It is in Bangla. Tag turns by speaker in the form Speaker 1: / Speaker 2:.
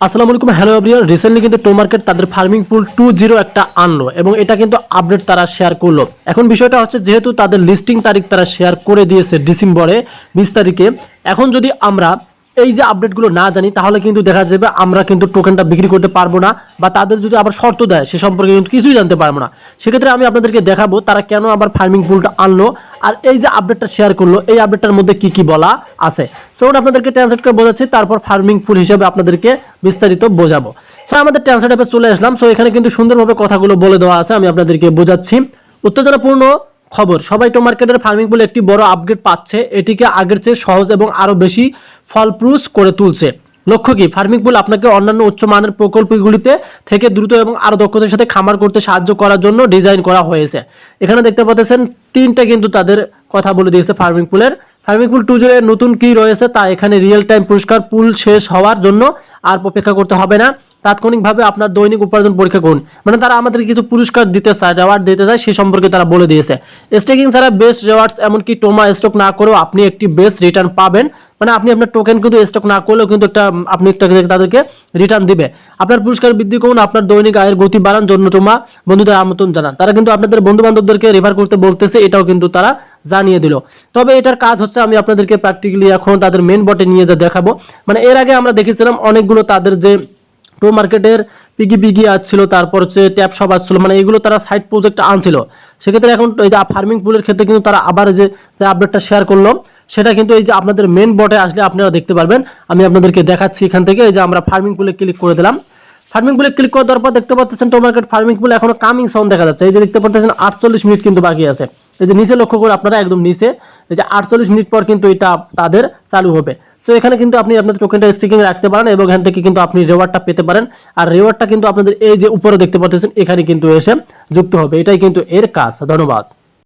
Speaker 1: আসসালামু আলাইকুম, হ্যালো এভরিওয়ান। রিসেন্টলি কিন্তু টো মার্কেট তাদের ফার্মিং পুল 2.0 একটা আনলো এবং এটা কিন্তু আপডেট তারা শেয়ার করলো। এখন বিষয়টা হচ্ছে, যেহেতু তাদের লিস্টিং তারিখ তারা শেয়ার করে দিয়েছে ডিসেম্বরে 20 তারিখে, এখন যদি আমরা এই যে আপডেটগুলো না জানি তাহলে কিন্তু দেখা যাবে আমরা কিন্তু টোকেনটা বিক্রি করতে পারবো না, বা তাদের যদি আবার শর্ত দেয় সে সম্পর্কে কিন্তু কিছুই জানতে পারবো না। সেক্ষেত্রে আমি আপনাদেরকে দেখাবো তারা কেন আবার ফার্মিং পুলটা আনলো আর এই যে আপডেটটা শেয়ার করলো এই আপডেটটার মধ্যে কি কি বলা আছে। সো আপনাদেরকে ট্রান্সলেট করে বোঝাচ্ছি, তারপর ফার্মিং পুল হিসেবে আপনাদেরকে বিস্তারিত বোঝাবো। সো আমাদের ট্রান্সলেট অ্যাপে চলে আসলাম। সো এখানে কিন্তু সুন্দরভাবে কথাগুলো বলে দেওয়া আছে, আমি আপনাদেরকে বোঝাচ্ছি। উত্তেজনাপূর্ণ খবর, সবাই টো মার্কেটের ফার্মিং পুলে একটি বড় আপগ্রেড পাচ্ছে, এটিকে আগের চেয়ে সহজ এবং আরো বেশি ফলপ্রসূ করে তুলছে। লক্ষ্য কি, ফার্মিং পুল আপনাকে অন্যান্য উচ্চমানের প্রকল্পগুলিতে থেকে দ্রুত এবং আরো দক্ষতার সাথে খামার করতে সাহায্য করার জন্য ডিজাইন করা হয়েছে। এখানে দেখতে পাচ্ছেন তিনটা কিন্তু তাদের কথা বলে দিয়েছে ফার্মিং পুলের। ফার্মিং পুল 2.0 এর নতুন কি রয়েছে তা এখানে রিয়েল টাইম পুরস্কার পুল শেষ হওয়ার জন্য আর অপেক্ষা করতে হবে না। তাৎক্ষণিকভাবে আপনার দৈনিক উপার্জন পরীক্ষা করুন, মানে তারা আমাদের কিছু পুরস্কার দিতে চায়, রেওয়ার্ড দিতে চায়, সে সম্পর্কে তারা বলে দিয়েছে। স্টেকিং ছাড়া বেস্ট রেওয়ার্ডস, এমনকি টোমা স্টক না করেও আপনি একটি বেস্ট রিটার্ন পাবেন। মানে আপনি আপনার টোকেন কিন্তু স্টক না করলেও কিন্তু আপনি একটা তাদেরকে রিটার্ন দিবে। আপনার পুরস্কার বৃদ্ধি করুন, আপনার দৈনিক আয়ের গতি বাড়ান, জন্য তোমা বন্ধুদের আমন্ত্রণ জানান। তারা কিন্তু আপনাদের বন্ধু বান্ধবদেরকে রেফার করতে বলতেছে, এটাও কিন্তু তারা জানিয়ে দিল। তবে এটার কাজ হচ্ছে, আমি আপনাদেরকে প্র্যাকটিক্যালি এখন তাদের মেন বটে নিয়ে যা দেখাবো। মানে এর আগে আমরা দেখেছিলাম অনেকগুলো তাদের যে টো মার্কেটের পিগি পিগি আসছিল, তারপর হচ্ছে ট্যাপ সব আসছিল, মানে এগুলো তারা সাইড প্রজেক্ট আনছিল। সেক্ষেত্রে এখন এই যে ফার্মিং পুলের ক্ষেত্রে কিন্তু তারা আবার যে আপডেটটা শেয়ার করলো, সেটা কিন্তু এই যে আপনাদের মেন বটে আসলে আপনারা দেখতে পারবেন। আমি আপনাদেরকে দেখাচ্ছি এখান থেকে। এই যে আমরা ফার্মিং পুলে ক্লিক করে দিলাম। ফার্মিং পুলে ক্লিক করার পর দেখতে পাচ্ছেন টো মার্কেট ফার্মিং পুলে এখনো কামিং সাউন্ড দেখা যাচ্ছে। এই যে দেখতে পাচ্ছেন 48 মিনিট কিন্তু বাকি আছে। এই যে নিচে লক্ষ্য করে আপনারা, একদম নিচে এই যে 48 মিনিট পর কিন্তু এটা তাদের চালু হবে। সো এখানে কিন্তু আপনি আপনাদের টোকেনটা স্টেকিং রাখতে পারেন এবং এখান থেকে কিন্তু আপনি রিওয়ার্ডটা পেতে পারেন। আর রিওয়ার্ডটা কিন্তু আপনাদের এই যে উপরে দেখতে পাচ্ছেন এখানে কিন্তু এসে যুক্ত হবে। এটাই কিন্তু এর কাজ। ধন্যবাদ।